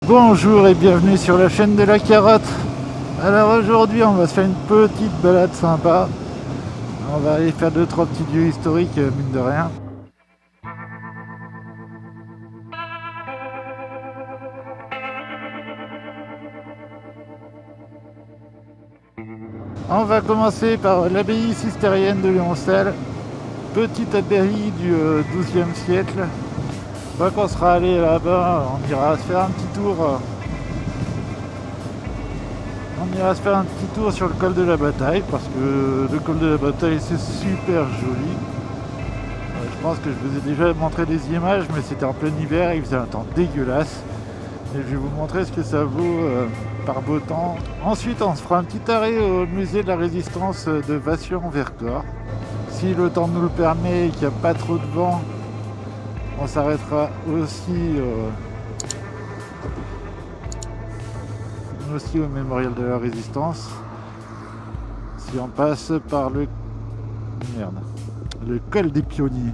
Bonjour et bienvenue sur la chaîne de la carotte. Alors aujourd'hui on va se faire une petite balade sympa. On va aller faire 2-3 petits lieux historiques mine de rien. On va commencer par l'abbaye cistercienne de Lioncel. Petite abbaye du XIIe siècle. Une fois qu'on sera allé là-bas, on ira se faire un petit tour. On ira se faire un petit tour sur le col de la Bataille parce que le col de la Bataille c'est super joli. Je pense que je vous ai déjà montré des images, mais c'était en plein hiver, il faisait un temps dégueulasse. Et je vais vous montrer ce que ça vaut par beau temps. Ensuite on se fera un petit arrêt au musée de la résistance de Vassieux-en-Vercors. Si le temps nous le permet et qu'il n'y a pas trop de vent, on s'arrêtera aussi au mémorial de la résistance. Si on passe par le col des pionniers.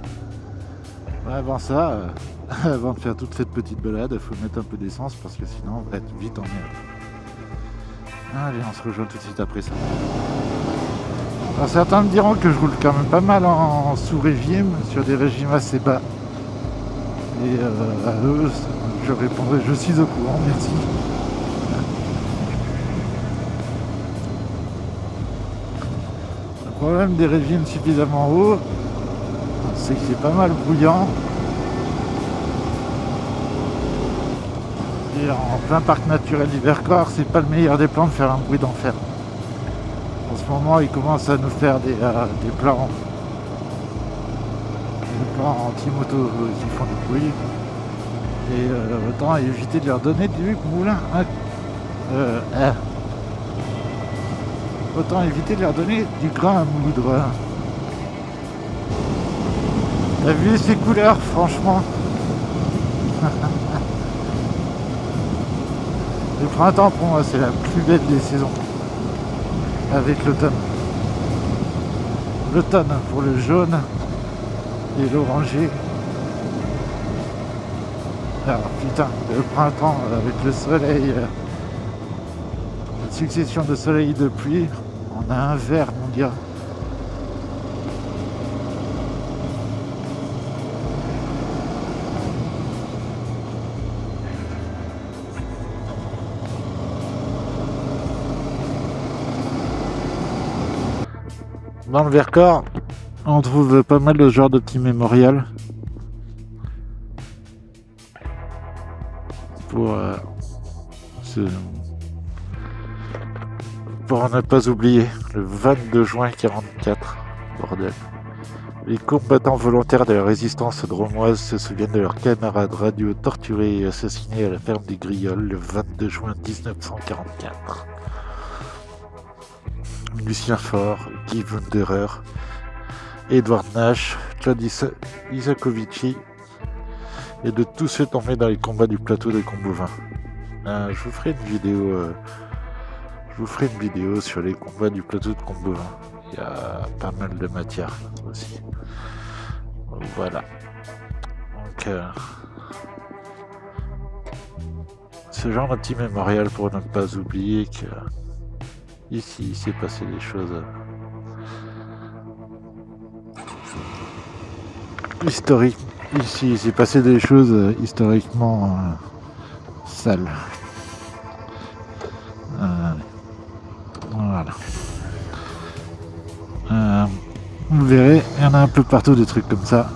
Avant ça, avant de faire toute cette petite balade, il faut mettre un peu d'essence parce que sinon on va être vite en merde. Allez, on se rejoint tout de suite après ça. Alors certains me diront que je roule quand même pas mal en sous-régime, sur des régimes assez bas. Et à eux, je répondrai je suis au courant, merci. Le problème des régimes suffisamment hauts, c'est que c'est pas mal bruyant. Et en plein parc naturel du Vercors, c'est pas le meilleur des plans de faire un bruit d'enfer. En ce moment, ils commencent à nous faire des plans anti-moto qui font du bruit. Et autant éviter de leur donner du moulin autant éviter de leur donner du grain à moudre. T'as vu ces couleurs, franchement. Le printemps pour moi c'est la plus belle des saisons. Avec l'automne. L'automne pour le jaune et l'oranger. Alors putain, le printemps avec le soleil, une succession de soleil et de pluie, on a un vert mon gars. Dans le Vercors, on trouve pas mal de ce genre de petits mémorials. Pour ne pas oublier, le 22 juin 1944, bordel. Les combattants volontaires de la résistance drômoise se souviennent de leurs camarades radio torturés et assassinés à la ferme des Grioles le 22 juin 1944. Lucien Faure, Guy Wunderer, Edward Nash, Claude Isakovici et de tous ceux tombés dans les combats du plateau de Combovin. Je vous ferai une vidéo sur les combats du plateau de Combovin. Il y a pas mal de matière aussi. Voilà. Donc ce genre de petit mémorial pour ne pas oublier que ici il s'est passé des choses historiques. Ici il s'est passé des choses historiquement sales. Voilà. Vous verrez, il y en a un peu partout des trucs comme ça.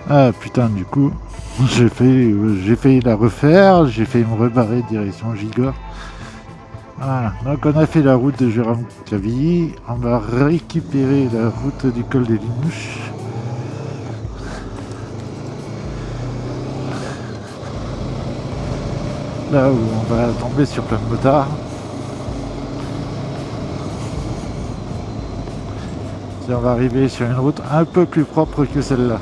Ah putain, du coup, j'ai failli la refaire, j'ai failli me rebarrer direction Gigor. Voilà, donc on a fait la route de Jérôme Clavilly, on va récupérer la route du col des Linouches. Là où on va tomber sur plein de motards. Et on va arriver sur une route un peu plus propre que celle-là.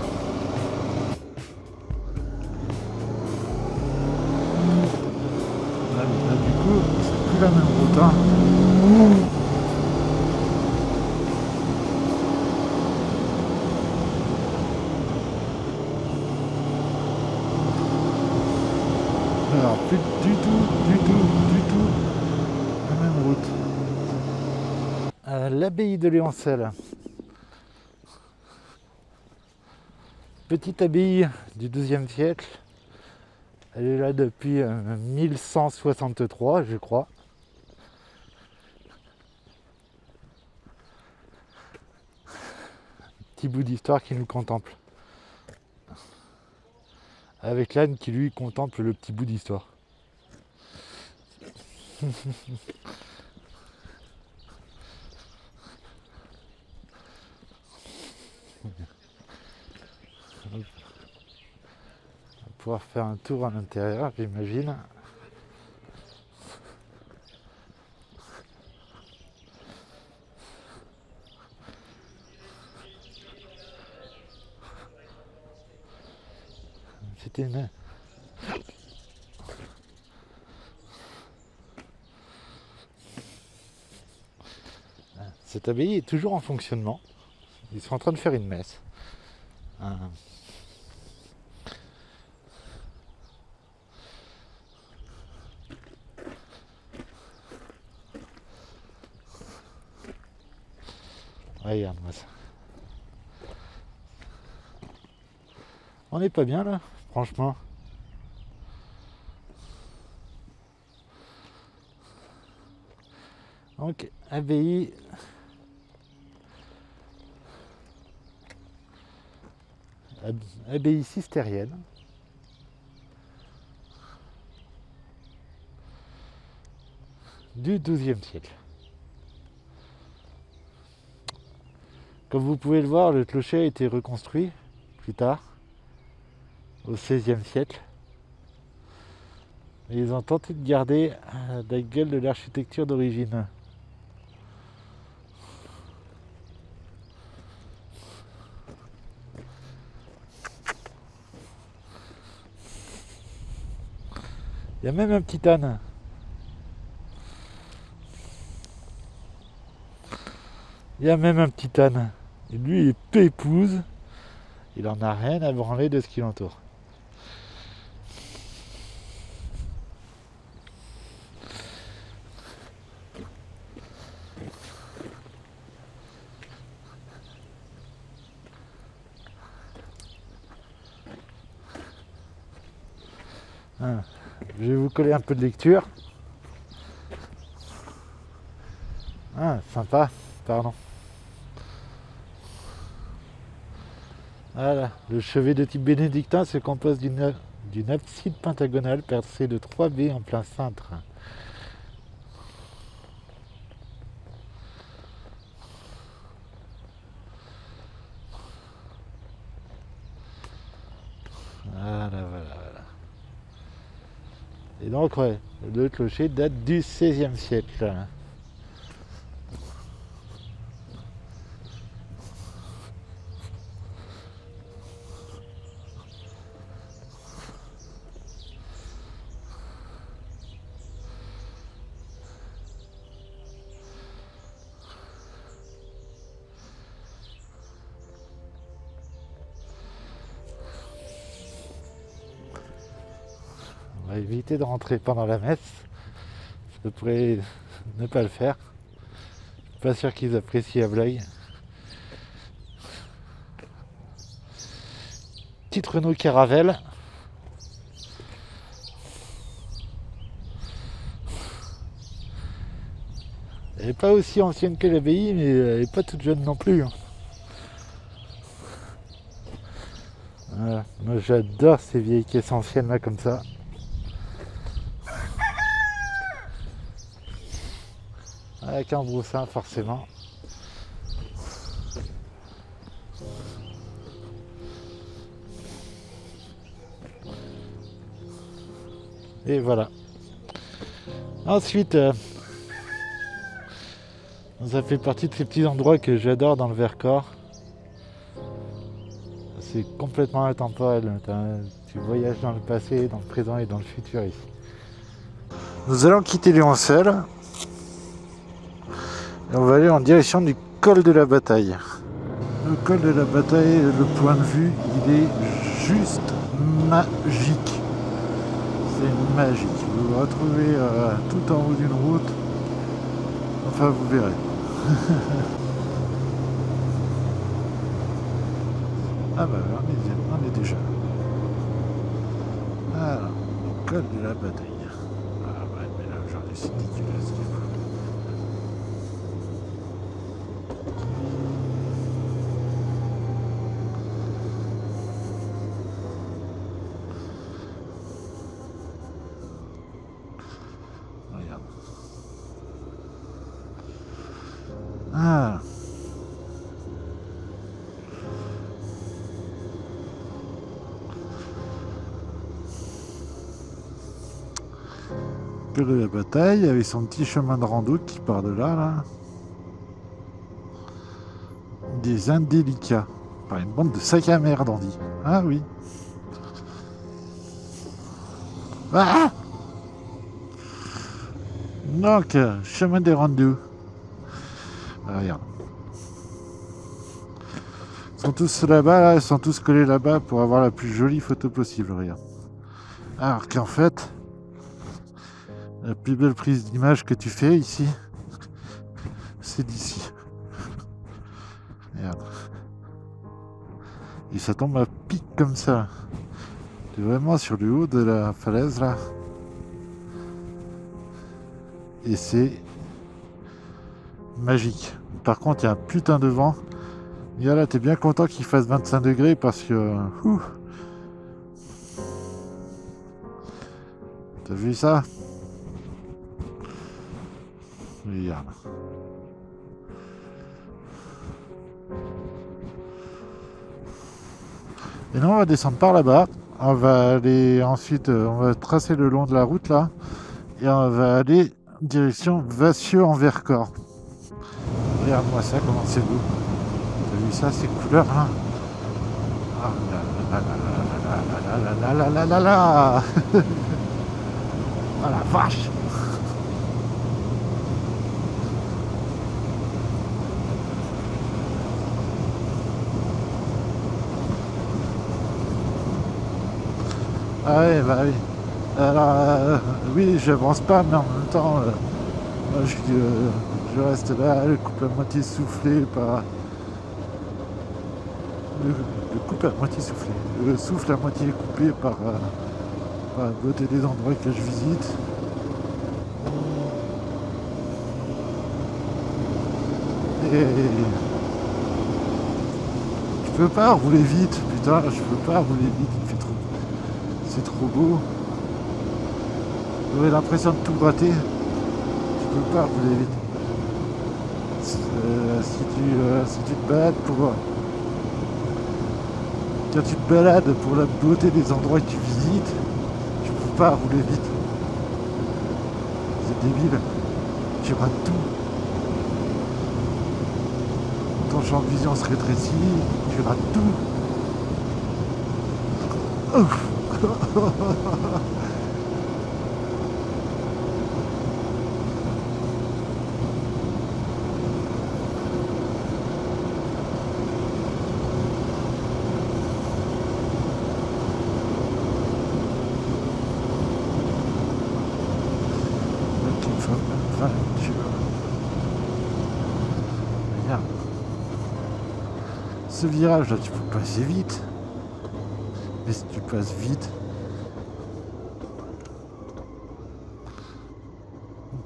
Là, du coup, c'est plus la même route. Hein. Alors, plus du tout la même route. L'abbaye de Léancel. Petite abbaye du XIIe siècle. Elle est là depuis 1163, je crois. Petit bout d'histoire qui nous contemple. Avec l'âne qui lui contemple le petit bout d'histoire. On va pouvoir faire un tour à l'intérieur, j'imagine. C'était une... Cette abbaye est toujours en fonctionnement. Ils sont en train de faire une messe. Regarde-moi ça. On n'est pas bien là, franchement. Donc, abbaye cistérienne. Du XIIe siècle. Comme vous pouvez le voir, le clocher a été reconstruit plus tard, au XVIe siècle. Et ils ont tenté de garder la gueule de l'architecture d'origine. Il y a même un petit âne. Il y a même un petit âne. Et lui, il est pépouze. Il en a rien à branler de ce qui l'entoure. Je vais vous coller un peu de lecture. Sympa, pardon. Voilà, le chevet de type bénédictin se compose d'une abside pentagonale percée de 3 baies en plein cintre. Voilà. Et donc, ouais, le clocher date du XVIe siècle. On va éviter de rentrer pendant la messe. Ça pourrait ne pas le faire. Je suis pas sûr qu'ils apprécient à blague. Petite Renault Caravelle. Elle n'est pas aussi ancienne que l'abbaye, mais elle n'est pas toute jeune non plus. Voilà. Moi j'adore ces vieilles caisses anciennes là comme ça. Avec un broussin forcément. Et voilà. Ensuite, ça fait partie de ces petits endroits que j'adore dans le Vercors. C'est complètement intemporel. Tu voyages dans le passé, dans le présent et dans le futur ici. Nous allons quitter Léancel. Et on va aller en direction du col de la Bataille. Le col de la Bataille, le point de vue, il est juste magique. C'est magique. Vous vous retrouvez tout en haut d'une route. Enfin, vous verrez. Ah bah, on est déjà. Alors, col de la bataille. Ah ouais, mais là, aujourd'hui, c'est dégueulasse. Regarde. Ah. Col de la bataille avec son petit chemin de rando qui part de là, là. Des indélicats. Par une bande de sacs à merde, on dit. Ah oui. Ah donc, chemin des randos. Ah, regarde. Ils sont tous là-bas, là, ils sont tous collés là-bas pour avoir la plus jolie photo possible, regarde. Alors qu'en fait, la plus belle prise d'image que tu fais ici, c'est d'ici. Regarde. Et ça tombe à pic comme ça. Tu es vraiment sur le haut de la falaise là. Et c'est magique. Par contre, il y a un putain de vent. Et là, t'es bien content qu'il fasse 25 degrés parce que... T'as vu ça? Regarde. Et là, on va descendre par là-bas. On va aller ensuite, on va tracer le long de la route là. Et on va aller direction Vassieux en Vercors. Regarde-moi ça, comment c'est beau. T'as vu ça, ces couleurs là? Ah là là là là là là là là là là. Ah la vache. Ah ouais, bah oui. Alors, oui, j'avance pas, mais en même temps, moi, je reste là, le couple à moitié soufflé par... Le couple à moitié soufflé. Le souffle à moitié coupé par la beauté des endroits que je visite. Et... Je peux pas rouler vite, putain, je peux pas rouler vite, il fait trop... C'est trop beau. J'aurais l'impression de tout gratter. Tu peux pas rouler vite. Si tu te balades pour... Quand tu te balades pour la beauté des endroits que tu visites, tu peux pas rouler vite. C'est débile. Tu rates tout. Ton champ de vision se rétrécit, tu rates tout. Ouf. Regarde. Ce virage là, tu peux passer vite. Mais si tu passes vite,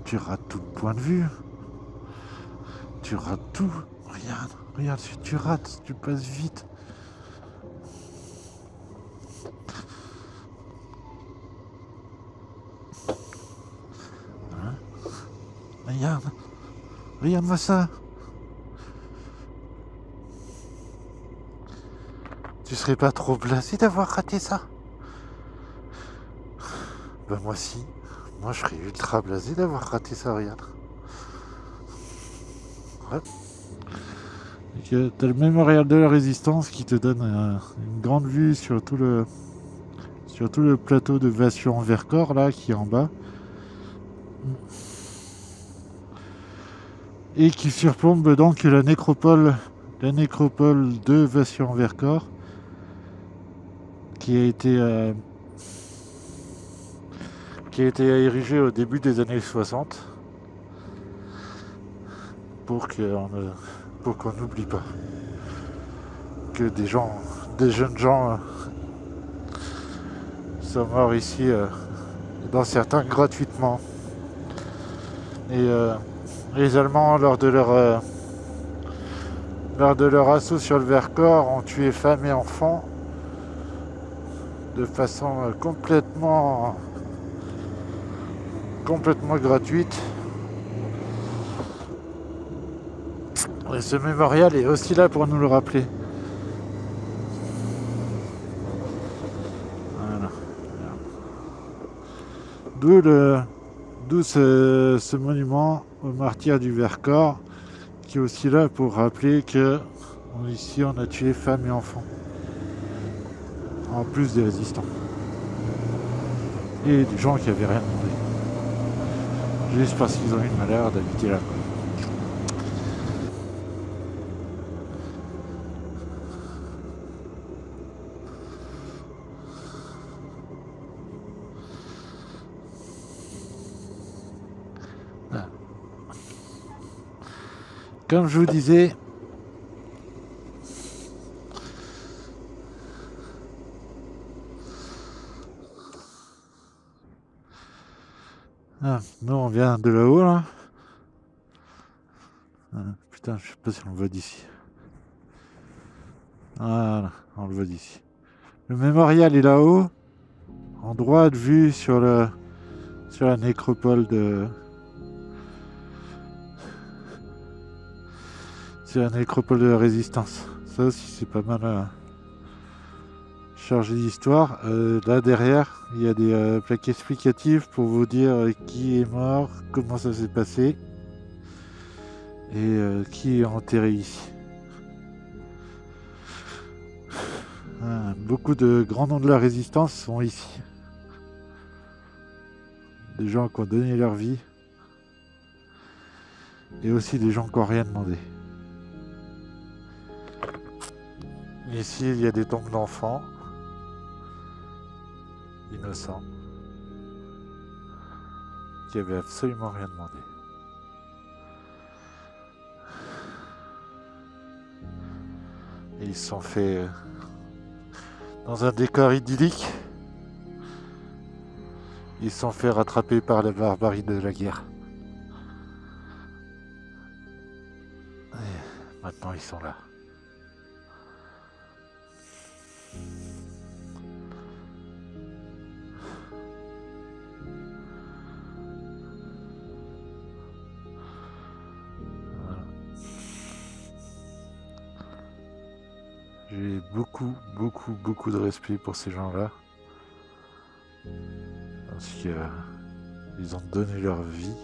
tu rates tout le point de vue. Tu rates tout. Regarde, si tu rates, si tu passes vite. Hein? Regarde-moi ça. Tu serais pas trop blasé d'avoir raté ça? Ben moi si. Moi je serais ultra blasé d'avoir raté ça, regarde. Ouais. T'as le mémorial de la Résistance qui te donne une grande vue sur tout le plateau de Vassieux en Vercors là qui est en bas. Et qui surplombe donc la nécropole de Vassieux en Vercors qui a été qui a été érigé au début des années 60 pour qu'on n'oublie pas que des jeunes gens sont morts ici, dans certains gratuitement. Et les Allemands, lors de leur assaut sur le Vercors, ont tué femmes et enfants de façon complètement gratuite. Et ce mémorial est aussi là pour nous le rappeler. Voilà. D'où ce monument aux martyrs du Vercors, qui est aussi là pour rappeler que ici on a tué femmes et enfants, en plus des résistants. Et des gens qui avaient rien demandé. Juste parce qu'ils ont eu le malheur d'habiter là. Comme je vous disais, nous on vient de là-haut là. Putain, je sais pas si on le voit d'ici. Voilà, on le voit d'ici. Le mémorial est là-haut, en droite vue sur la nécropole de... C'est la nécropole de la Résistance. Ça aussi c'est pas mal chargé d'histoire. Là derrière, il y a des plaques explicatives pour vous dire qui est mort, comment ça s'est passé et qui est enterré ici. Beaucoup de grands noms de la Résistance sont ici. Des gens qui ont donné leur vie et aussi des gens qui n'ont rien demandé. Ici, il y a des tombes d'enfants innocents qui avaient absolument rien demandé. Et ils se sont fait dans un décor idyllique. Ils se sont fait rattraper par la barbarie de la guerre. Et maintenant, ils sont là. J'ai beaucoup de respect pour ces gens-là. Parce qu'ils ont donné leur vie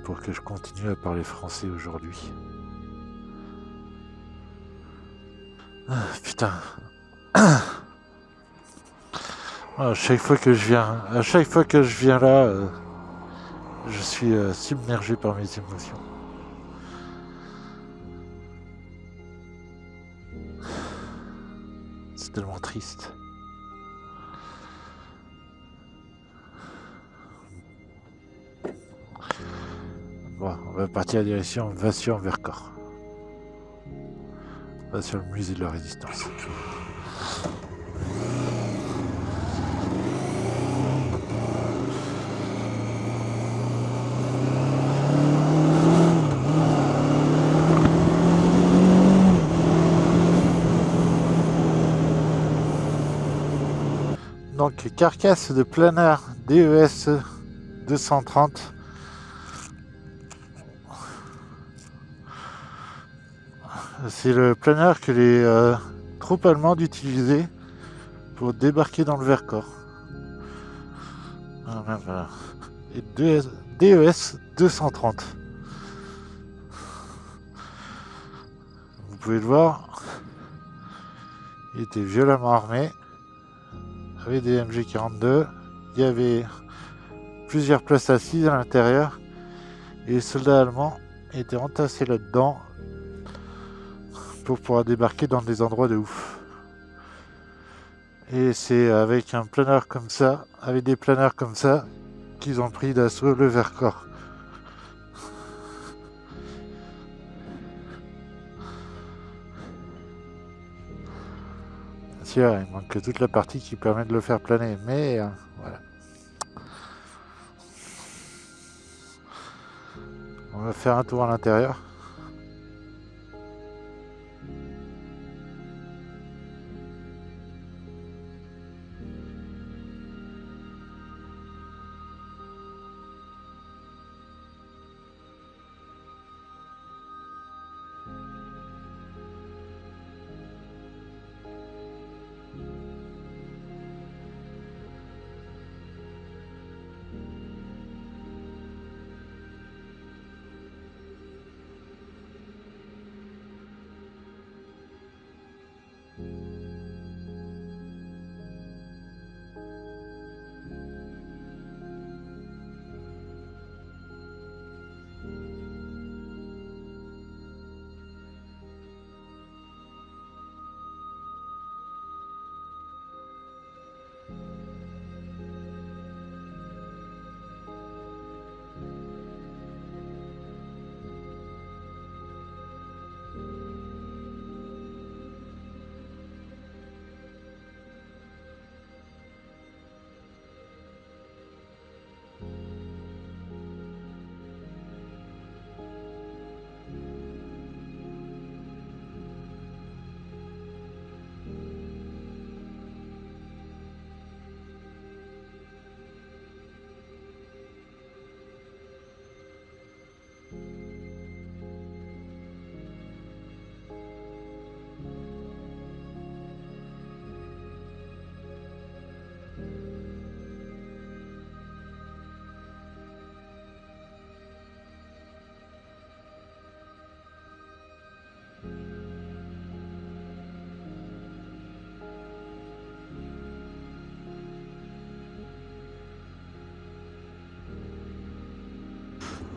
pour que je continue à parler français aujourd'hui. Putain. À chaque fois que je viens là, je suis submergé par mes émotions. C'est tellement triste. Bon, on va partir à direction Vassieux-en-Vercors. On va sur le musée de la Résistance. Donc, carcasse de planeur DES 230. C'est le planeur que les troupes allemandes utilisaient pour débarquer dans le Vercors. Voilà. Et DES 230. Vous pouvez le voir, il était violemment armé. Avec des MG42, il y avait plusieurs places assises à l'intérieur et les soldats allemands étaient entassés là-dedans pour pouvoir débarquer dans des endroits de ouf. Et c'est avec un planeur comme ça, avec des planeurs comme ça, qu'ils ont pris d'assaut le Vercors. Bien sûr, il manque que toute la partie qui permet de le faire planer, mais voilà. On va faire un tour à l'intérieur.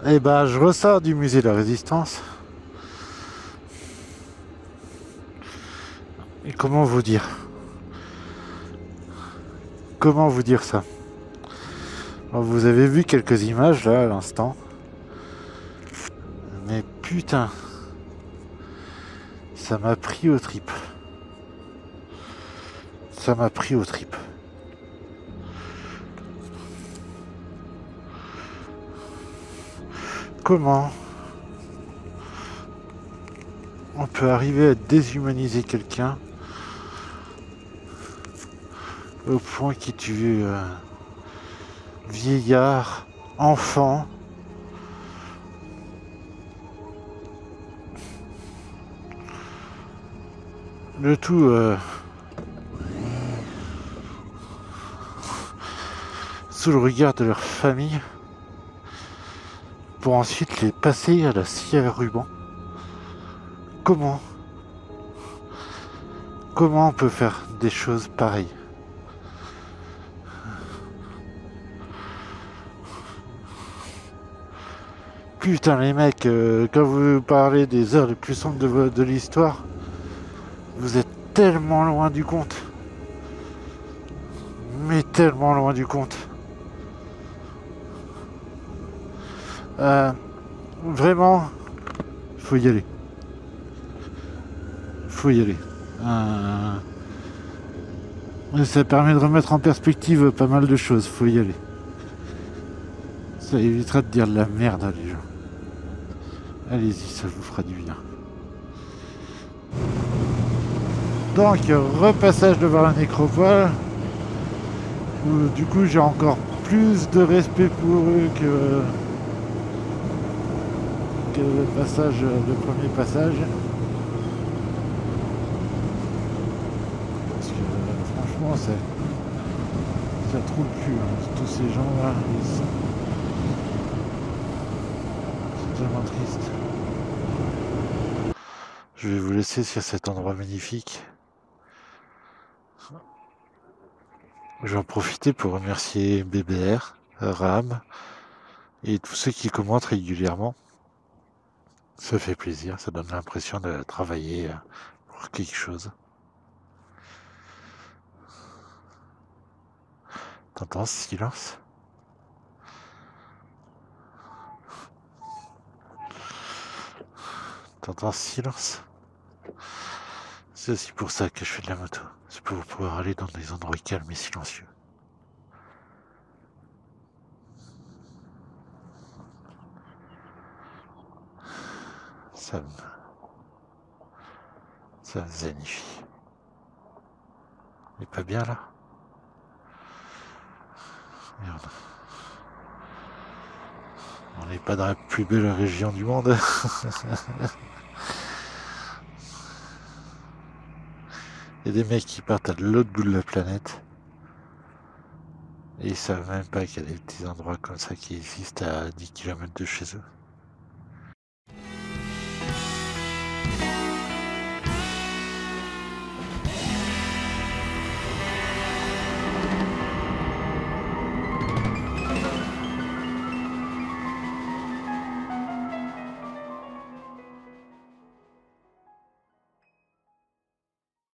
Et ben, je ressors du musée de la Résistance. Et comment vous dire? Comment vous dire ça? Alors, vous avez vu quelques images là à l'instant. Mais putain, ça m'a pris aux tripes. Ça m'a pris aux tripes. Comment on peut arriver à déshumaniser quelqu'un au point qu'il tue vieillard, enfant, le tout sous le regard de leur famille, pour ensuite les passer à la scie à ruban. Comment on peut faire des choses pareilles? Putain les mecs, quand vous parlez des heures les plus sombres de l'histoire, vous êtes tellement loin du compte. Mais tellement loin du compte. Vraiment, faut y aller. Faut y aller. Ça permet de remettre en perspective pas mal de choses, faut y aller. Ça évitera de dire de la merde à les gens. Allez-y, ça vous fera du bien. Donc, repassage devant la nécropole, où du coup j'ai encore plus de respect pour eux que le premier passage. Parce que franchement, ça trouve plus. Hein. Tous ces gens-là, c'est tellement triste. Je vais vous laisser sur cet endroit magnifique. Je vais en profiter pour remercier BBR, Ram et tous ceux qui commentent régulièrement. Ça fait plaisir, ça donne l'impression de travailler pour quelque chose. T'entends ce silence? T'entends ce silence? C'est aussi pour ça que je fais de la moto. C'est pour pouvoir aller dans des endroits calmes et silencieux. Ça me... ça me zénifie. Il est pas bien là? Merde. On n'est pas dans la plus belle région du monde. Il y a des mecs qui partent à l'autre bout de la planète. Et ils savent même pas qu'il y a des petits endroits comme ça qui existent à 10 km de chez eux.